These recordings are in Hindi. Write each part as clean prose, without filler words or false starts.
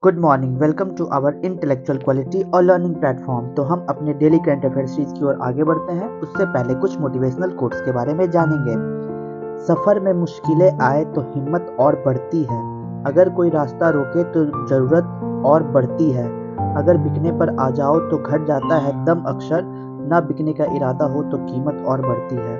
Good morning, welcome to our intellectual quality और लर्निंग प्लेटफॉर्म। तो हम अपने डेली करंट अफेयर सीरीज की ओर आगे बढ़ते हैं। उससे पहले कुछ मोटिवेशनल कोट्स के बारे में जानेंगे। सफर में मुश्किलें आए तो हिम्मत और बढ़ती है। अगर कोई रास्ता रोके तो जरूरत और बढ़ती है। अगर बिकने पर आ जाओ तो घट जाता है दम अक्सर। ना बिकने का इरादा हो तो कीमत और बढ़ती है।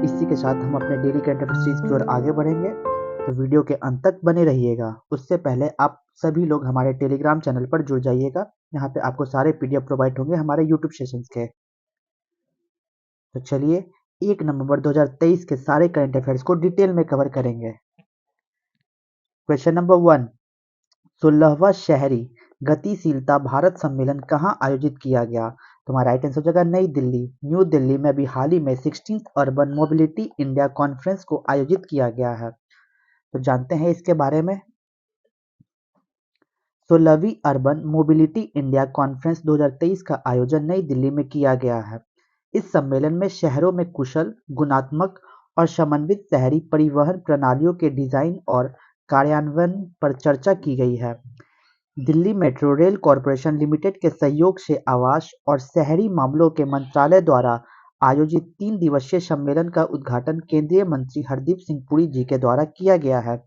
इसी के साथ हम अपने डेली करंट अफेयर सीरीज की ओर आगे बढ़ेंगे, तो वीडियो के अंत तक बने रहिएगा। उससे पहले आप सभी लोग हमारे टेलीग्राम चैनल पर जुड़ जाइएगा। यहाँ पे आपको सारे पीडीएफ प्रोवाइड होंगे हमारे यूट्यूब सेशंस के। तो चलिए 1 नवंबर 2023 के सारे करंट अफेयर्स को डिटेल में कवर करेंगे। क्वेश्चन नंबर 1, 16वां शहरी गतिशीलता भारत सम्मेलन कहाँ आयोजित किया गया? तो हमारा राइट आंसर हो जाएगा नई दिल्ली। न्यू दिल्ली में अभी हाल ही में 16th urban mobility India conference को आयोजित किया गया है। तो जानते हैं इसके बारे में। 16वीं अर्बन मोबिलिटी इंडिया कॉन्फ्रेंस 2023 का आयोजन नई दिल्ली में किया गया है। इस सम्मेलन में शहरों में कुशल, गुणात्मक और समन्वित शहरी परिवहन प्रणालियों के डिजाइन और कार्यान्वयन पर चर्चा की गई है। Delhi metro rail corporation limited के सहयोग से आवास और शहरी मामलों के मंत्रालय द्वारा आयोजित 3 दिवसीय सम्मेलन का उद्घाटन केंद्रीय मंत्री हरदीप सिंह पुरी जी के द्वारा किया गया है।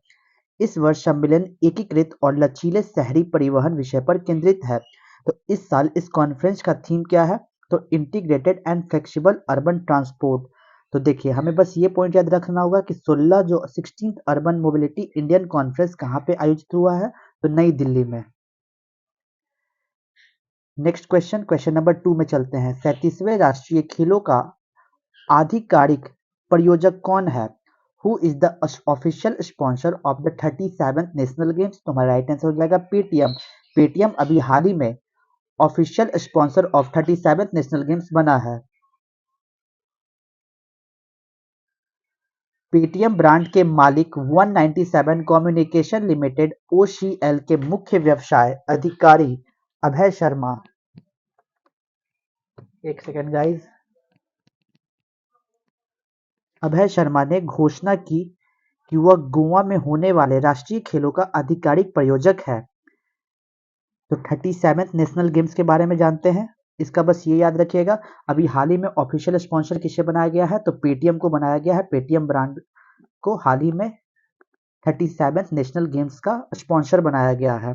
इस वर्ष सम्मेलन एकीकृत और लचीले शहरी परिवहन विषय पर केंद्रित है। तो इस साल इस कॉन्फ्रेंस का थीम क्या है? तो integrated and flexible urban transport. तो देखिए, हमें बस ये पॉइंट याद रखना होगा कि 16th urban mobility Indian conference कहाँ पे आयोजित हुआ है? तो नई दिल्ली में। नेक्स्ट क्वेश्चन, क्वेश्चन नंबर 2 में चलते हैं। 37वें राष्ट्रीय खेलों का आधिकारिक प्रायोजक कौन है? Who is the official sponsor of the 37th national games? तो हमारा राइट आंसर हो जाएगा पेटीएम। पेटीएम अभी हाल ही में official sponsor of 37th national games बना है। पेटीएम ब्रांड के मालिक 197 कम्युनिकेशन लिमिटेड ओसीएल के मुख्य व्यवसाय अधिकारी अभय शर्मा, एक सेकेंड गाइस, अभय शर्मा ने घोषणा की कि वह गोवा में होने वाले राष्ट्रीय खेलों का आधिकारिक प्रायोजक है। तो 37th नेशनल गेम्स के बारे में जानते हैं। इसका बस ये याद रखिएगा, अभी हाल ही में ऑफिशियल स्पॉन्सर किसे बनाया गया है? तो पेटीएम को बनाया गया है। पेटीएम ब्रांड को हाल ही में 37th नेशनल गेम्स का स्पॉन्सर बनाया गया है।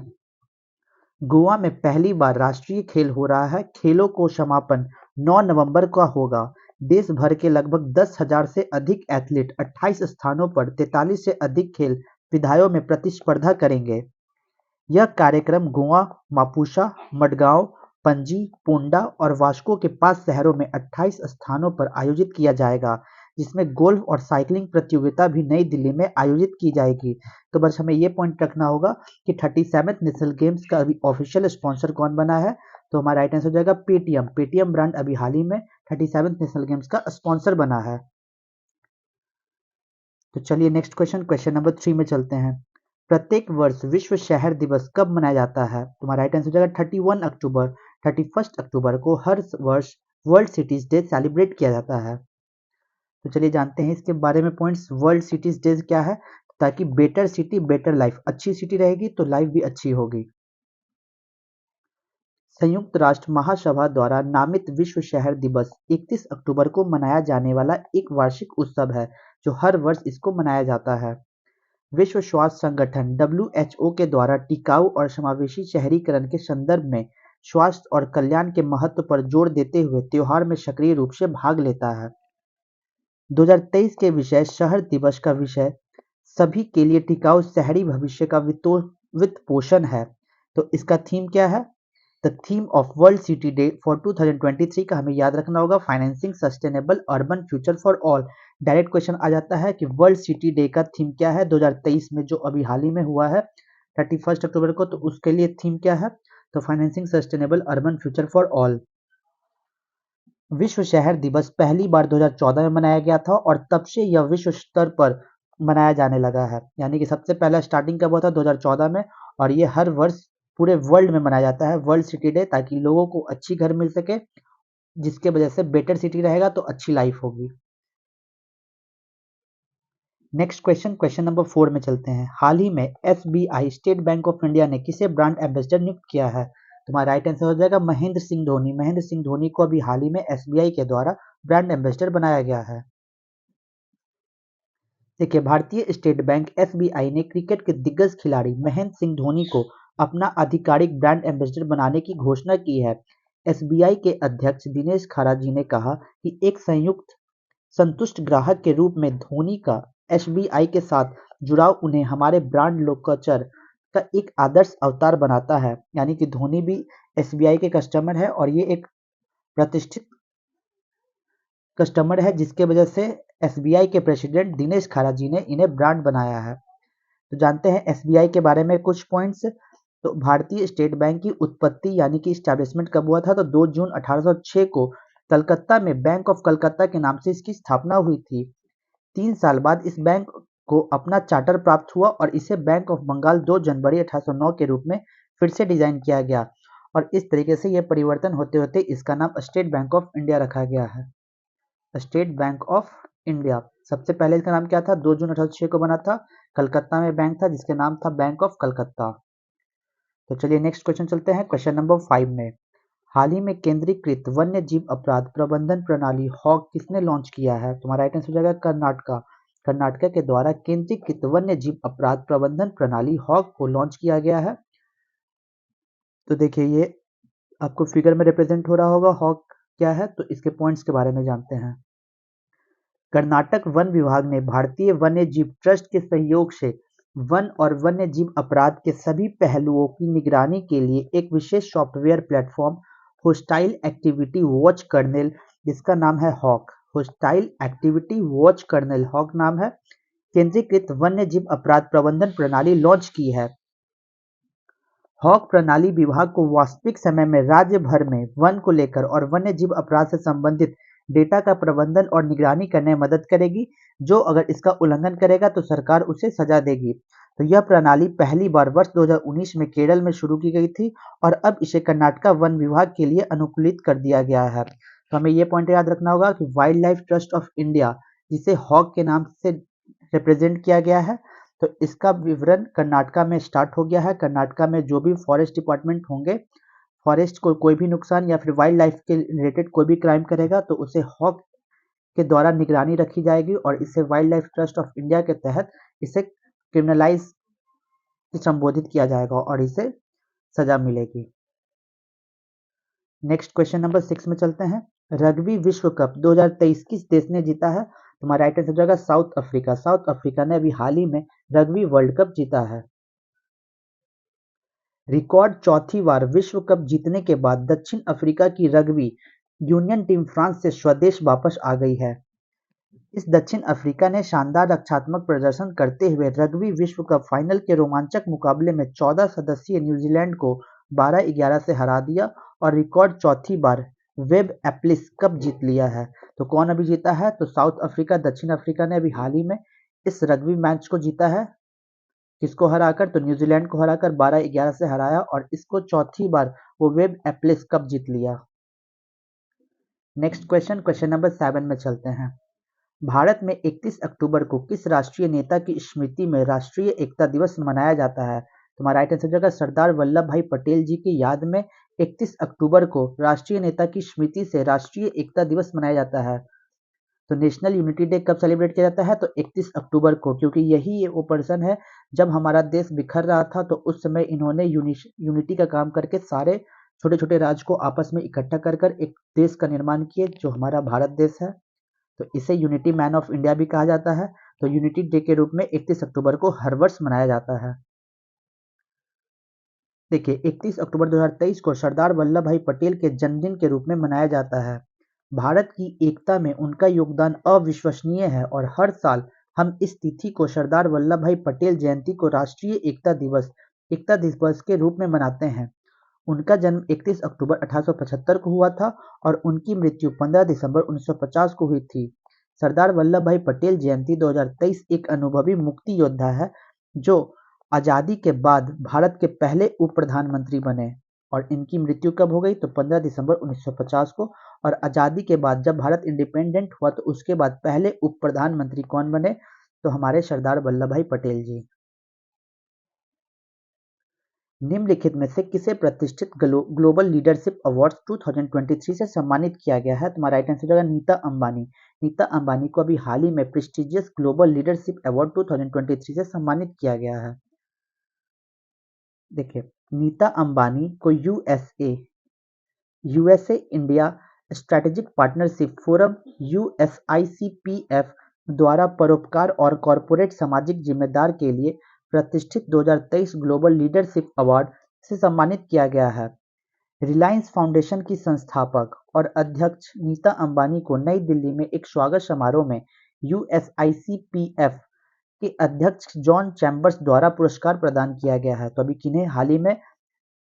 गोवा में पहली बार राष्ट्रीय खेल हो रहा है। खेलों को समापन 9 नवंबर का होगा। देश भर के लगभग 10,000 से अधिक एथलीट 28 स्थानों पर 43 से अधिक खेल विधाओं में प्रतिस्पर्धा करेंगे। यह कार्यक्रम गोवा, मापुसा, मडगांव, पणजी, पोंडा और वास्को के 5 शहरों में 28 स्थानों पर आयोजित किया जाएगा, जिसमें गोल्फ और साइकिलिंग प्रतियोगिता भी नई दिल्ली में आयोजित की जाएगी। तो बस हमें ये पॉइंट रखना होगा कि 37th नेशनल गेम्स का अभी ऑफिशियल स्पॉन्सर कौन बना है? तो हमारा राइट आंसर हो जाएगा पेटीएम। पेटीएम ब्रांड अभी हाल ही में 37th नेशनल गेम्स का स्पॉन्सर बना है। तो चलिए नेक्स्ट क्वेश्चन, क्वेश्चन नंबर 3 में चलते हैं। प्रत्येक वर्ष विश्व शहर दिवस कब मनाया जाता है? तुम्हारा राइट आंसर हो जाएगा 31 अक्टूबर। 31 अक्टूबर को हर वर्ष वर्ल्ड सिटीज डे सेलिब्रेट किया जाता है। तो चलिए जानते हैं इसके बारे में पॉइंट्स। वर्ल्ड सिटीज डे क्या है? ताकि बेटर सिटी बेटर लाइफ, अच्छी सिटी रहेगी तो लाइफ भी अच्छी होगी। संयुक्त राष्ट्र महासभा द्वारा नामित विश्व शहर दिवस 31 अक्टूबर को मनाया जाने वाला एक वार्षिक उत्सव है, जो हर वर्ष इसको मनाया जाता है। विश्व स्वास्थ्य संगठन (डब्ल्यूएचओ) के द्वारा टिकाऊ और समावेशी शहरीकरण के संदर्भ में स्वास्थ्य और कल्याण के महत्व पर जोर देते हुए त्योहार में सक्रिय रूप से भाग लेता है। 2023 के विषय शहर दिवस का विषय सभी के लिए टिकाऊ शहरी भविष्य का वित्त पोषण है। तो इसका थीम क्या है? The theme of world city day for 2023 का हमें याद रखना होगा financing sustainable urban future for all. Direct question आ जाता है कि वर्ल्ड सिटी डे का थीम क्या है 2023 में, जो अभी हाल ही में हुआ है 31 अक्टूबर को। तो उसके लिए थीम क्या है? तो financing sustainable urban future for all. विश्व शहर दिवस पहली बार 2014 में मनाया गया था और तब से यह विश्व स्तर पर मनाया जाने लगा है। यानी कि सबसे पहला स्टार्टिंग कब हुआ था? 2014 में। और ये हर वर्ष पूरे वर्ल्ड में मनाया जाता है वर्ल्ड सिटी डे, ताकि लोगों को अच्छी घर मिल सके, जिसके वजह से बेटर सिटी रहेगा तो अच्छी लाइफ होगी। नेक्स्ट क्वेश्चन, क्वेश्चन नंबर 4 में चलते हैं। हाल ही में SBI state bank of India ने किसे ब्रांड एम्बेसडर नियुक्त किया है? तुम्हारा राइट आंसर हो जाएगा महेंद्र सिंह धोनी। महेंद्र सिंह धोनी को अभी हाल ही में एसबीआई के द्वारा ब्रांड एम्बेसडर बनाया गया है। देखिए, भारतीय स्टेट बैंक एसबीआई ने क्रिकेट के दिग्गज खिलाड़ी महेंद्र सिंह धोनी को अपना आधिकारिक ब्रांड एम्बेसडर बनाने की घोषणा की है। एसबीआई के अध्यक्ष दिनेश खारा जी ने कहा कि एक संयुक्त संतुष्ट ग्राहक के रूप में धोनी का एसबीआई के साथ जुड़ाव उन्हें हमारे ब्रांड लोकाचार का एक आदर्श अवतार बनाता है। यानी कि धोनी भी एसबीआई के कस्टमर है और ये एक प्रतिष्ठित कस्टमर है, जिसके वजह से एसबीआई के प्रेसिडेंट दिनेश खारा जी ने इन्हें ब्रांड बनाया है। तो जानते हैं एसबीआई के बारे में कुछ पॉइंट्स। तो भारतीय स्टेट बैंक की उत्पत्ति यानी कि स्टैब्लिशमेंट कब हुआ था? तो 2 जून 1806 को कलकत्ता में बैंक ऑफ कलकत्ता के नाम से इसकी स्थापना हुई थी। 3 साल बाद इस बैंक को अपना चार्टर प्राप्त हुआ और इसे बैंक ऑफ बंगाल 2 जनवरी 1809 के रूप में फिर से डिजाइन किया गया और इस तरीके से यह परिवर्तन होते होते इसका नाम स्टेट बैंक ऑफ इंडिया रखा गया है। State bank of India. सबसे पहले इसका नाम क्या था? 2 जून 1806 को बना था। कलकत्ता में बैंक था जिसका नाम था बैंक ऑफ कलकत्ता। तो चलिए नेक्स्ट क्वेश्चन चलते हैं, क्वेश्चन नंबर 5 में। हाल ही में केंद्रीकृत वन्य जीव अपराध प्रबंधन प्रणाली हॉग किसने लॉन्च किया है? तुम्हारा राइट आंसर हो जाएगा कर्नाटका। कर्नाटका के द्वारा केंद्रीकृत वन्य जीव अपराध प्रबंधन प्रणाली हॉग को लॉन्च किया गया है। तो देखिए, ये आपको फिगर में रिप्रेजेंट हो रहा होगा हॉग क्या है, तो इसके पॉइंट्स के बारे में जानते हैं। कर्नाटक वन विभाग ने भारतीय वन्य जीव ट्रस्ट के सहयोग से वन और वन्य जीव अपराध के सभी पहलुओं की निगरानी के लिए एक विशेष software platform hostile activity watch kernel, जिसका नाम है hawk, hostile activity watch kernel hawk नाम है, केंद्रीकृत वन्य जीव अपराध प्रबंधन प्रणाली लॉन्च की है। हॉक प्रणाली विभाग को वास्तविक समय में राज्य भर में वन को लेकर और वन्य जीव अपराध से संबंधित डेटा का प्रबंधन और निगरानी करने में मदद करेगी। जो अगर इसका उल्लंघन करेगा तो सरकार उसे सजा देगी। तो यह प्रणाली पहली बार वर्ष 2019 में केरल में शुरू की गई थी और अब इसे कर्नाटका वन विभाग के लिए अनुकूलित कर दिया गया है। तो हमें यह पॉइंट याद रखना होगा कि wild life trust of India, जिसे हॉक के नाम से रिप्रेजेंट किया गया है, तो इसका विवरण कर्नाटका में स्टार्ट हो गया है। कर्नाटका में जो भी फॉरेस्ट डिपार्टमेंट होंगे, फॉरेस्ट को कोई भी नुकसान या फिर वाइल्ड लाइफ के रिलेटेड कोई भी क्राइम करेगा तो उसे हॉक के द्वारा निगरानी रखी जाएगी और इसे wild life trust of India के तहत इसे क्रिमिनलाइज संबोधित किया जाएगा और इसे सजा मिलेगी। नेक्स्ट क्वेश्चन नंबर 6 में चलते हैं। रग्बी विश्व कप 2023 किस देश ने जीता है? तुम्हारा राइट आंसर हो जाएगा साउथ अफ्रीका। साउथ अफ्रीका ने अभी हाल ही में रग्बी वर्ल्ड कप जीता है। रिकॉर्ड चौथी बार विश्व कप जीतने के बाद दक्षिण अफ्रीका की रग्बी यूनियन टीम फ्रांस से स्वदेश वापस आ गई है। इस दक्षिण अफ्रीका ने शानदार रक्षात्मक प्रदर्शन करते हुए रग्बी विश्व कप फाइनल के रोमांचक मुकाबले में 14 सदस्यीय न्यूजीलैंड को 12-11 से हरा दिया और रिकॉर्ड चौथी बार वेब एप्लिस कप जीत लिया है। तो कौन अभी जीता है? तो साउथ अफ्रीका, दक्षिण अफ्रीका ने अभी हाल ही में इस रग्बी मैच को जीता है। किसको हराकर? तो न्यूजीलैंड को हराकर 12-11 से हराया और इसको चौथी बार वो वेब एप्लिस कप जीत लिया। नेक्स्ट क्वेश्चन, क्वेश्चन नंबर 7 में चलते हैं। भारत में 31 अक्टूबर को किस राष्ट्रीय नेता की स्मृति में राष्ट्रीय एकता दिवस मनाया जाता है? तुम्हारा राइट आंसर हो जाएगा सरदार वल्लभ भाई पटेल जी की याद में 31 अक्टूबर को राष्ट्रीय नेता की स्मृति से राष्ट्रीय एकता दिवस मनाया जाता है। तो नेशनल यूनिटी डे कब सेलिब्रेट किया जाता है? तो 31 अक्टूबर को, क्योंकि यही वो पर्सन है जब हमारा देश बिखर रहा था तो उस समय इन्होंने यूनिटी का काम करके सारे छोटे छोटे राज्य को आपस में इकट्ठा कर कर एक देश का निर्माण किए जो हमारा भारत देश है। तो इसे यूनिटी मैन ऑफ इंडिया भी कहा जाता है। तो यूनिटी डे के रूप में 31 अक्टूबर को हर वर्ष मनाया जाता है। देखिए, 31 अक्टूबर 2023 को सरदार वल्लभ भाई पटेल के जन्मदिन के रूप में मनाया जाता है। भारत की एकता में उनका योगदान अविश्वसनीय है और हर साल हम इस तिथि को सरदार वल्लभ भाई पटेल जयंती को राष्ट्रीय एकता दिवस के रूप में मनाते हैं। उनका जन्म 31 अक्टूबर 1875 को हुआ था और उनकी मृत्यु 15 दिसंबर 1950 को हुई थी। सरदार वल्लभ भाई पटेल जयंती 2023 एक अनुभवी मुक्ति योद्धा है जो आजादी के बाद भारत के पहले उप प्रधानमंत्री बने और इनकी मृत्यु कब हो गई? तो 15 दिसंबर 1950 को। और आजादी के बाद जब भारत इंडिपेंडेंट हुआ तो उसके बाद पहले उप प्रधानमंत्री कौन बने? तो हमारे सरदार वल्लभ भाई पटेल जी। निम्नलिखित में से किसे प्रतिष्ठित ग्लोबल लीडरशिप अवार्ड्स 2023 से सम्मानित किया गया है? तुम्हारा राइट आंसर होगा नीता अंबानी। नीता अंबानी को अभी हाल ही में प्रेस्टिजियस ग्लोबल लीडरशिप अवार्ड 2023 से सम्मानित किया गया है। देखिए, नीता अंबानी को USA India strategic partnership forum USICPF द्वारा परोपकार और कॉरपोरेट सामाजिक जिम्मेदार के लिए प्रतिष्ठित 2023 ग्लोबल लीडरशिप अवार्ड से सम्मानित किया गया है। रिलायंस फाउंडेशन की संस्थापक और अध्यक्ष नीता अंबानी को नई दिल्ली में एक स्वागत समारोह में यूएसआईसीपीएफ के अध्यक्ष जॉन चैम्बर्स द्वारा पुरस्कार प्रदान किया गया है। तो अभी किन्हें हाल ही में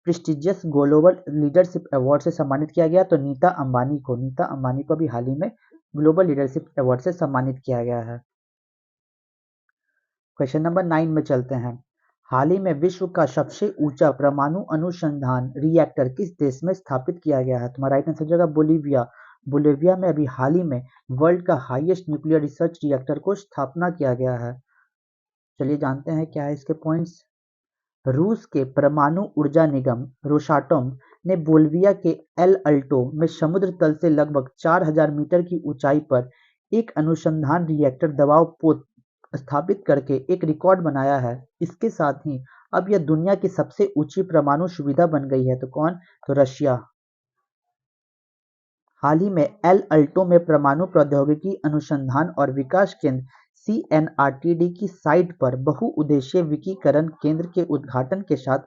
प्रेस्टिजियस ग्लोबल लीडरशिप अवार्ड से सम्मानित किया गया? तो नीता अंबानी को अभी हाल ही में ग्लोबल लीडरशिप अवार्ड से सम्मानित किया गया है। क्वेश्चन नंबर 9 में चलते हैं। हाल ही में विश्व का सबसे ऊंचा परमाणु अनुसंधान रिएक्टर किस देश में स्थापित किया गया है? तुम्हारा राइट आंसर होगा बोलीविया। बोलीविया में अभी हाल ही में वर्ल्ड का हाईएस्ट न्यूक्लियर रिसर्च रिएक्टर को स्थापना किया गया है। चलिए जानते हैं क्या है इसके पॉइंट्स। रूस के परमाणु ऊर्जा निगम रोसाटोम ने बोल्विया के एल अल्टो में समुद्र तल से लगभग 4000 मीटर की ऊंचाई पर एक अनुसंधान रिएक्टर दबाव पोत स्थापित करके एक रिकॉर्ड बनाया है। इसके साथ ही अब यह दुनिया की सबसे ऊंची परमाणु सुविधा बन गई है। तो कौन? तो रशिया। हाल ही में एल अल्टो में परमाणु प्रौद्योगिकी अनुसंधान और विकास केंद्र सीएनआरटीडी की साइट पर बहुउद्देशीय विकिरण केंद्र के उद्घाटन के साथ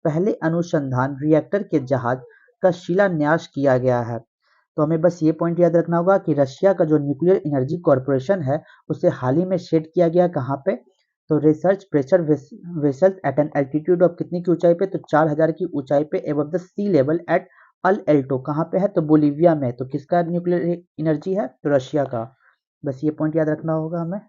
पहले अनुसंधान रिएक्टर के जहाज का शिलान्यास किया गया है। तो हमें बस ये पॉइंट याद रखना होगा कि रशिया का जो न्यूक्लियर एनर्जी कॉरपोरेशन है उसे हाल ही में सेट किया गया कहाँ पे? तो research pressure vessels at an altitude of कितनी की ऊंचाई पे? तो 4000 की ऊंचाई पे above the sea level at El Alto. कहाँ पे है? तो बोलीविया में। तो किसका न्यूक्लियर एनर्जी है? तो रशिया का। बस ये पॉइंट याद रखना होगा हमें।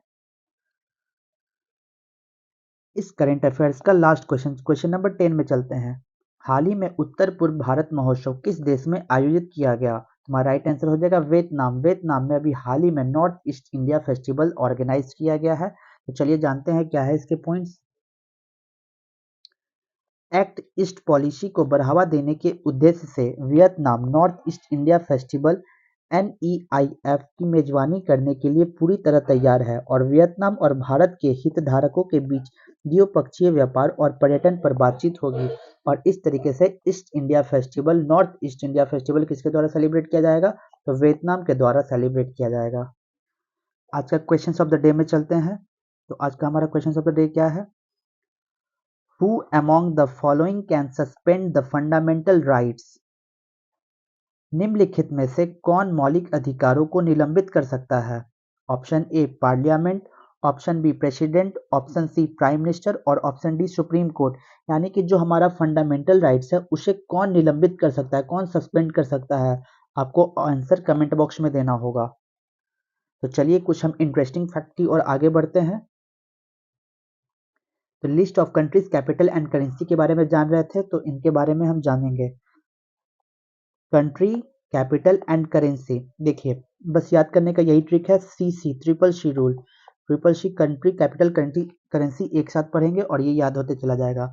इस करेंट अफेयर्स का लास्ट क्वेश्चन नंबर 10 में चलते हैं। हाल ही में उत्तर पूर्व भारत महोत्सव किस देश में आयोजित किया गया? तुम्हारा राइट आंसर हो जाएगा वियतनाम। वियतनाम में अभी हाल ही में north east India festival organise किया गया है। तो चलिए जानते हैं क्या है इसके पॉइंट्स। एक्ट ईस्ट पॉलिसी को बढ़ावा देने के उद्देश्य से Vietnam north east India festival NEIF की मेजबानी करने के लिए पूरी तरह तैयार है और वियतनाम और भारत के हितधारकों के बीच द्विपक्षीय व्यापार और पर्यटन पर बातचीत होगी। और इस तरीके से east India festival north east India festival किसके द्वारा सेलिब्रेट किया जाएगा? तो वियतनाम के द्वारा सेलिब्रेट किया जाएगा। आज का क्वेश्चन ऑफ द डे में चलते हैं। तो आज का हमारा क्वेश्चन ऑफ द डे क्या है? Who among the following can suspend the fundamental rights? निम्नलिखित में से कौन मौलिक अधिकारों को निलंबित कर सकता है? Option A parliament, option B president, option C prime minister और ऑप्शन डी सुप्रीम कोर्ट। यानी कि जो हमारा फंडामेंटल राइट्स है उसे कौन निलंबित कर सकता है, कौन सस्पेंड कर सकता है? आपको आंसर कमेंट बॉक्स में देना होगा। तो चलिए कुछ हम इंटरेस्टिंग फैक्ट की ओर आगे बढ़ते हैं। तो list of countries capital and currency के बारे में जान रहे थे, तो इनके बारे में हम जानेंगे। Country, capital and currency. देखिए बस याद करने का यही ट्रिक है, CC triple C rule. Triple C country, capital, currency एक साथ पढ़ेंगे और ये याद होते चला जाएगा।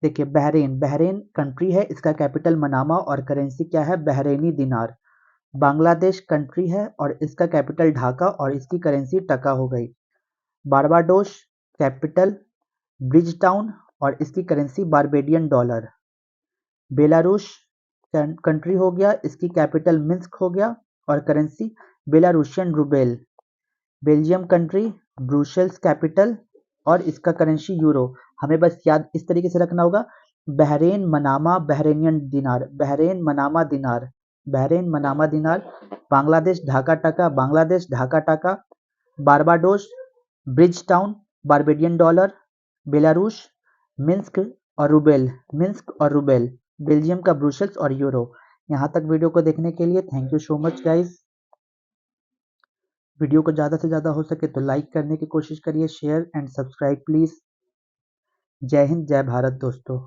देखिए बहरेन कंट्री है, इसका कैपिटल मनामा और करेंसी क्या है? बहरेनी दिनार। बांग्लादेश कंट्री है और इसका कैपिटल ढाका और इसकी करेंसी टका हो गई। बारबाडोस कैपिटल ब्रिज टाउन और इसकी currency Barbadian dollar. Belarus country हो गया, इसकी कैपिटल मिन्स्क हो गया और currency Belarusian rouble. Belgium country, Brussels capital और इसका करेंसी यूरो। हमें बस याद इस तरीके से रखना होगा, बहरेन मनामा बहरेनियन दिनार, बहरेन मनामा दिनार, बहरेन मनामा दिनार। बांग्लादेश ढाका टका, बांग्लादेश ढाका टका। Barbados bridge town Barbadian dollar. Belarus Minsk और रूबेल, मिन्स्क और रूबेल। बेल्जियम का ब्रुसेल्स और यूरो। यहाँ तक वीडियो को देखने के लिए thank you so much guys. Video को ज़्यादा से ज़्यादा हो सके तो लाइक करने की कोशिश करिए, शेयर एंड सब्सक्राइब प्लीज़। जय हिंद, जय भारत दोस्तों।